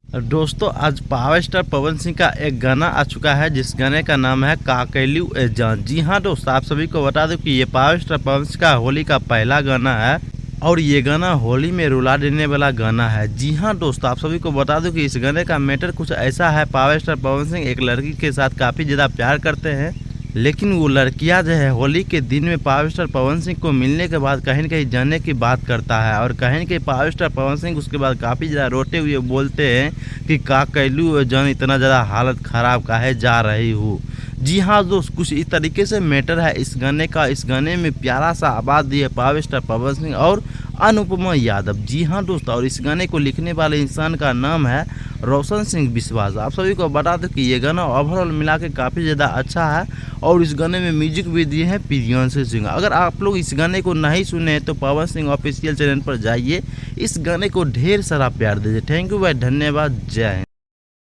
दोस्तों आज power star Pawan Singh का एक गाना आ चुका है जिस गाने का नाम है का कैलू ए जान। जी हाँ दोस्तों, आप सभी को बता दूं कि ये पावर स्टार पवन सिंह का होली का पहला गाना है और ये गाना होली में रुला देने वाला गाना है। जी हाँ दोस्तों, आप सभी को बता दूं कि इस गाने का मैटर कुछ ऐसा है। पावर स्टार पवन सिंह एक लड़की के साथ काफ़ी ज़्यादा प्यार करते हैं, लेकिन वो लड़कियां जो है होली के दिन में पावर स्टार पवन सिंह को मिलने के बाद कहीं न कहीं जाने की बात करता है और कहीं न कहीं पावर स्टार पवन सिंह उसके बाद काफ़ी ज़्यादा रोते हुए बोलते हैं कि का कैलू जान, इतना ज़्यादा हालत ख़राब काहे जा रही हूँ। जी हाँ दोस्त, कुछ इस तरीके से मैटर है इस गाने का। इस गाने में प्यारा सा आवाज़ दिए पावर स्टार पवन सिंह और अनुपमा यादव। जी हाँ दोस्तों, और इस गाने को लिखने वाले इंसान का नाम है रोशन सिंह विश्वास। आप सभी को बता दें कि ये गाना ओवरऑल मिला के काफ़ी ज़्यादा अच्छा है और इस गाने में म्यूजिक भी दिए हैं प्रियांशु सिंह। अगर आप लोग इस गाने को नहीं सुने हैं तो पवन सिंह ऑफिशियल चैनल पर जाइए, इस गाने को ढेर सारा प्यार दीजिए। थैंक यू भाई, धन्यवाद, जय हिंद।